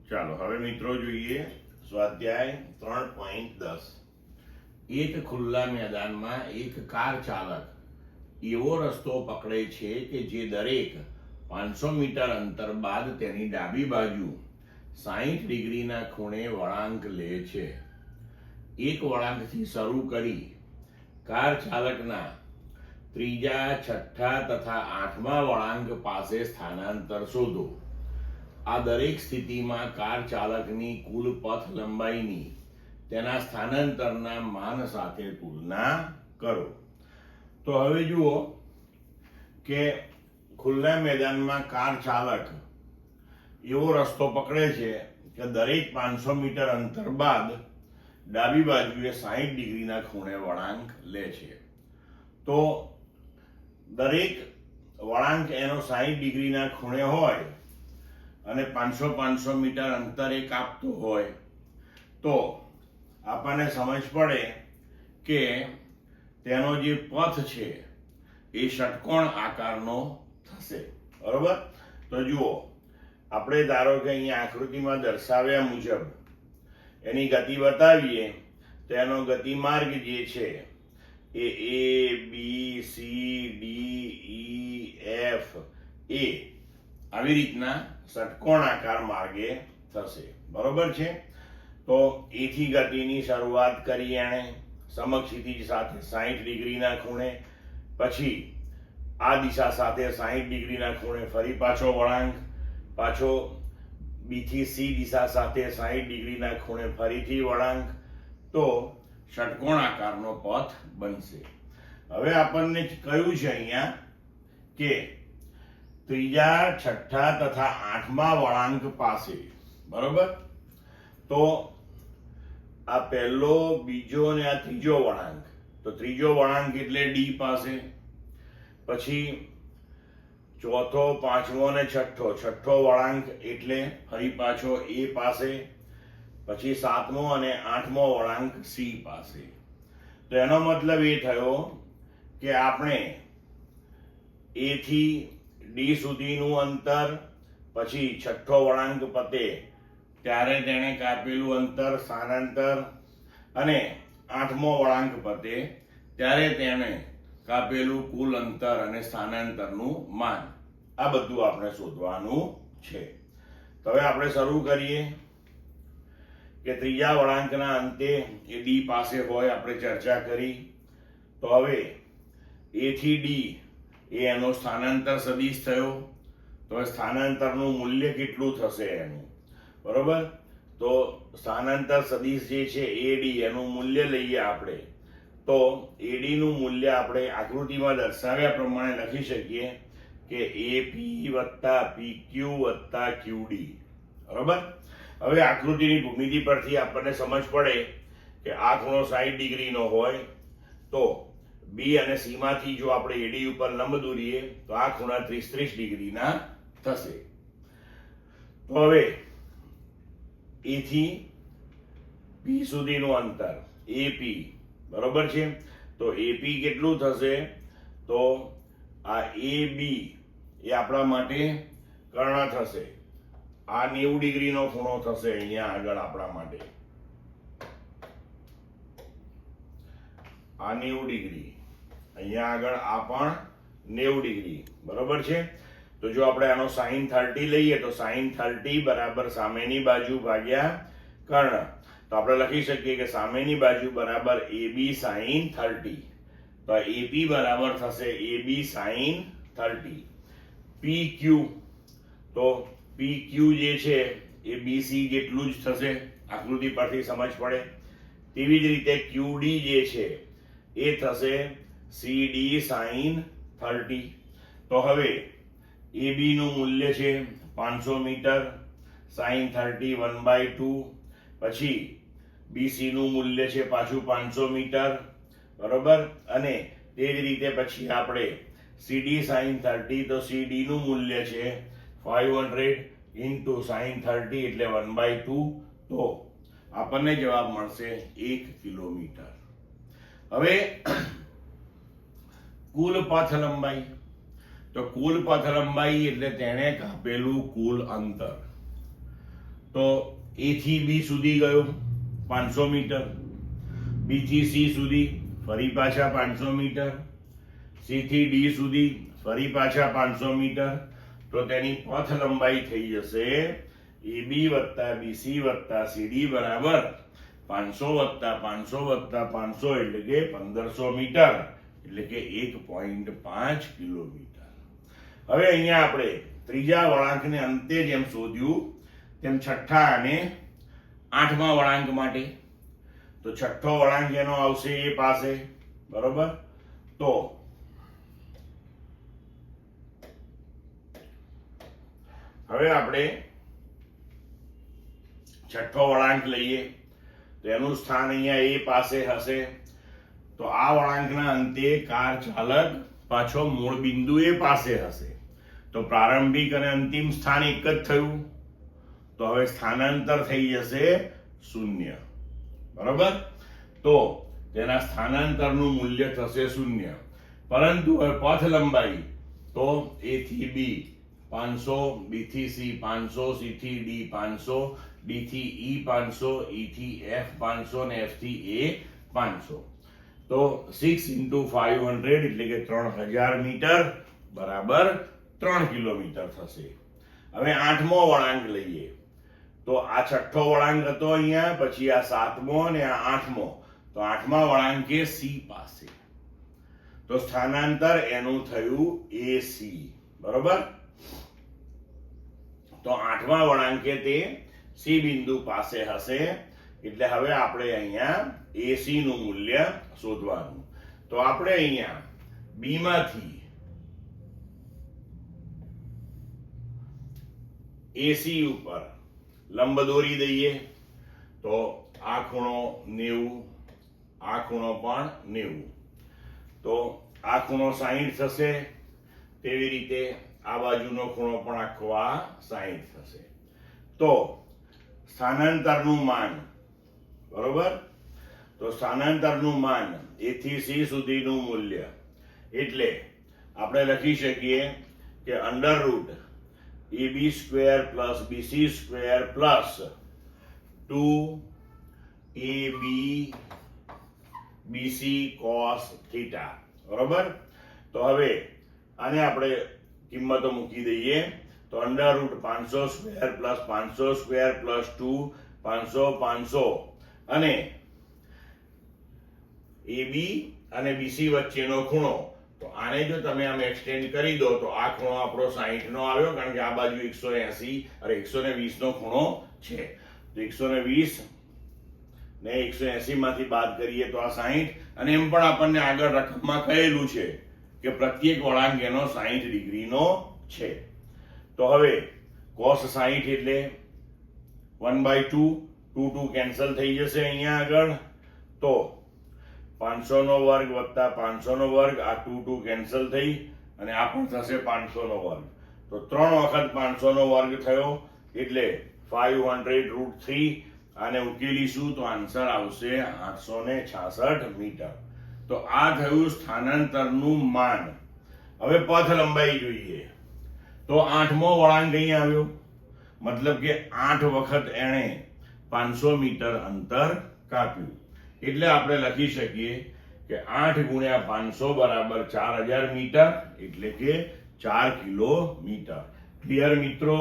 ચાલો હવે મિત્રો જોઈએ સ્વાધ્યાય 3.10. એક ખુલ્લા મેદાનમાં એક કાર ચાલક એવો રસ્તો પકડે છે કે જે દરેક 500 મીટર અંતર બાદ તેની ડાબી બાજુ 60 ડિગ્રીના ખૂણે વળાંક લે છે. એક વળાંકથી શરૂ કરી કાર ચાલકના ત્રીજા, છઠ્ઠા તથા આઠમા વળાંક પાસે સ્થાનાંતર શોધો. આ દરેક સ્થિતિમાં કાર ચાલકની કુલ પથ લંબાઈની તેના સ્થાનાંતરના માન સાથે તુલના કરો. તો હવે જુઓ કે ખુલ્લા મેદાનમાં કાર ચાલક એવો રસ્તો પકડે છે કે દરેક 500 મીટર અંતર બાદ ડાબી બાજુએ 60 ડિગ્રીના ખૂણે વળાંક લે છે. તો દરેક વળાંક એનો 60 ડિગ્રીના ખૂણે હોય અને 500 મીટર અંતરે કાપતો હોય તો આપણને સમજ પડે કે તેનો જે પથ છે એ ષટકોણ આકારનો થશે. બરોબર? તો જુઓ, આપણે ધારો કે અહીંયા આકૃતિમાં દર્શાવ્યા મુજબ એની ગતિ બતાવીએ તો એનો ગતિમાર્ગ જે છે એ A, B, C, D, E, F, A આવી રીતના ષટકોણાકાર માર્ગે થશે. બરોબર છે? તો એથી ગતિની શરૂઆત કરી એણે સમક્ષિતિજ સાથે 60 ડિગ્રીના ખૂણે, પછી આ દિશા સાથે 60 ડિગ્રીના ખૂણે ફરી પાછો વળાંક, પાછો B થી C દિશા સાથે 60 ડિગ્રીના ખૂણે ફરીથી વળાંક, તો ષટકોણાકારનો પથ બનશે. હવે આપણને કહ્યું છે અહીંયા કે ત્રીજા, છઠ્ઠા તથા આઠમા વળાંક પાસે. બરોબર? તો આ પહેલો, બીજો અને આ ત્રીજો વળાંક. તો ત્રીજો વળાંક એટલે D પાસે, પછી ચોથો, પાંચમો અને છઠ્ઠો વળાંક એટલે ફરી પાછો A પાસે, પછી સાતમો અને આઠમો વળાંક C પાસે. તો એનો મતલબ એ થયો કે આપણે A થી D સુધીનું અંતર, પછી છઠ્ઠો વળાંક પતે ત્યારે તેણે કાપેલું અંતર, સ્થાનાંતર, અને આઠમો વળાંક પતે ત્યારે તેણે કાપેલું કુલ અંતર અને સ્થાનાંતરનું માન. આ બધું આપણે શોધવાનું છે. તો હવે આપણે શરૂ કરીએ કે ત્રીજા વળાંકના અંતે એ D પાસે હોય, આપણે ચર્ચા કરી. તો હવે A થી D એ એનો સ્થાનાંતર સદિશ થયો. તો સ્થાનાંતરનું મૂલ્ય કેટલું થશે એનું? બરોબર? તો સ્થાનાંતર સદિશ જે છે AD એનું મૂલ્ય લઈએ આપણે. તો AD નું મૂલ્ય આપણે આકૃતિમાં દર્શાવ્યા પ્રમાણે લખી શકીએ કે AP વત્તા PQ વત્તા QD. બરોબર? હવે આકૃતિની ભૂમિતિ પરથી આપણને સમજ પડે કે આ ખૂણો 60 ડિગ્રીનો હોય તો B અને C માંથી જો આપણે AD ઉપર લંબ દોરીએ તો આ ખૂણા 30 ડિગ્રીના થશે. તો હવે A થી P સુધીનું અંતર AP. બરોબર છે? તો AP કેટલું થશે? તો આ AB એ આપણા માટે કર્ણ થશે. આ 90 ડિગ્રીનો ખૂણો થશે અહીંયા આગળ આપણા માટે. આ 90 ડિગ્રી, અહીંયા આગળ આ પણ 90 ડિગ્રી. બરોબર છે? તો જો આપણે આનો sin 30 લઈએ તો sin 30 બરાબર સામેની બાજુ ભાગ્યા કર્ણ. તો આપણે લખી શકીએ કે સામેની બાજુ બરાબર AB sin 30. તો AP બરાબર થશે AB sin 30. PQ, તો PQ જે છે એ BC જેટલું જ થશે, આકૃતિ પરથી સમજ પડે. તેવી જ રીતે QD જે છે એ થશે CD sin 30. તો હવે AB નું મૂલ્ય છે 500 મીટર, sin 30 1/2, પછી BC નું મૂલ્ય છે પાછું 500 મીટર. બરોબર? અને તે જ રીતે પછી આપણે CD sin 30, તો CD નું મૂલ્ય છે 500 into sin 30 એટલે 1/2. તો આપણને જવાબ મળશે 1 કિલોમીટર. હવે કુલ પથ લંબાઈ. તો કુલ પથ લંબાઈ એટલે તેણે કાપેલું કુલ અંતર. તો A થી B સુધી ગયો 500 મીટર, B થી C સુધી ફરી પાછા 500 મીટર, C થી D સુધી ફરી પાછા 500 મીટર. તો તેની પથ લંબાઈ થઈ જશે AB વત્તા BC વત્તા CD બરાબર 500 વત્તા 500 વત્તા 500 એટલે કે 1500 મીટર, એટલે કે 1.5 કિલોમીટર. હવે અહીંયા આપણે ત્રીજા વળાંકને અંતે જેમ શોધ્યું તેમ છઠ્ઠા અને આઠમા વળાંક માટે, તો છઠ્ઠો વળાંક એનો આવશે એ પાસે, બરોબર. તો હવે આપણે છઠ્ઠો વળાંક લઈએ તો એનું સ્થાન અહીંયા એ પાસે હશે. તો આ વળાંકના અંતે કાર ચાલક પાછો મૂળ બિંદુ એ પાસે હશે. તો પ્રારંભિક અને અંતિમ સ્થાન એક જ થયું. તો હવે સ્થાનાંતર થઈ જશે 0, બરોબર. તો તેના સ્થાનાંતરનું મૂલ્ય થશે 0. પરંતુ હવે પથ લંબાઈ તો A થી B 500, B થી C 500, C થી D 500, D થી E 500, E થી F 500 અને F થી A 500. તો 6 × 500 એટલે કે 3000 મીટર બરાબર 3 કિલોમીટર થશે. હવે આઠમો વળાંક લઈએ તો આ છઠ્ઠો વળાંક હતો અહીંયા, પછી આ સાતમો અને આ આઠમો. તો આઠમા વળાંકે C પાસે, તો સ્થાનાંતર એનું થયું AC, બરોબર. તો આઠમા વળાંકે તે C બિંદુ પાસે હશે. એટલે હવે આપણે અહીંયા AC નું મૂલ્ય શોધવાનું. તો આપણે અહીંયા B માંથી AC ઉપર લંબ દોરી દઈએ. તો આ ખૂણો 90, આ ખૂણો પણ 90. તો આ ખૂણો 60 થશે. તેવી રીતે આ બાજુનો ખૂણો પણ આખો આ 60 થશે. તો સ્થાનાંતરનું માન, બરોબર. તો સ્થાનાંતરનું માન A થી C સુધીનું મૂલ્ય એટલે આપણે લખી શકીએ કે √AB² + BC² + 2AB BC cos θ, બરોબર. તો હવે આને આપણે કિંમતો મૂકી દઈએ. તો √500² + 500² + 2 500 500 અને AB અને BC વચ્ચેનો ખૂણો. તો આને જો તમે આમ એક્સટેન્ડ કરી દો તો આ ખૂણો આપણો 60 નો આવ્યો, કારણ કે આ બાજુ 180 અને 120 નો ખૂણો છે. તો 120 ને 180 માંથી બાદ કરીએ તો આ 60. અને એમ પણ આપણને આગળ રકમમાં કહેલું છે કે પ્રત્યેક વળાંક એનો 60 ડિગ્રીનો છે. તો હવે cos 60 એટલે 1/2, 2 કેન્સલ થઈ જશે અહીંયા આગળ. તો 500 નો વર્ગ વત્તા 500 નો વર્ગ, આ 2 કેન્સલ થઈ અને આ પણ થશે 500 નો વર્ગ. તો 3 વખત 500 નો વર્ગ થયો એટલે 500√3. આને ઉકેલીશું તો આન્સર આવશે 866 મીટર. તો આ થયું સ્થાનાંતરનું માન. હવે પથ લંબાઈ જોઈએ. તો આઠમો વળાંક અહીં આવ્યો, મતલબ કે 8 વખત એણે 500 મીટર અંતર કાપ્યું. એટલે આપણે લખી શકીએ કે 8 × 500 બરાબર 4000 મીટર, એટલે કે 4 કિલોમીટર. ક્લિયર મિત્રો?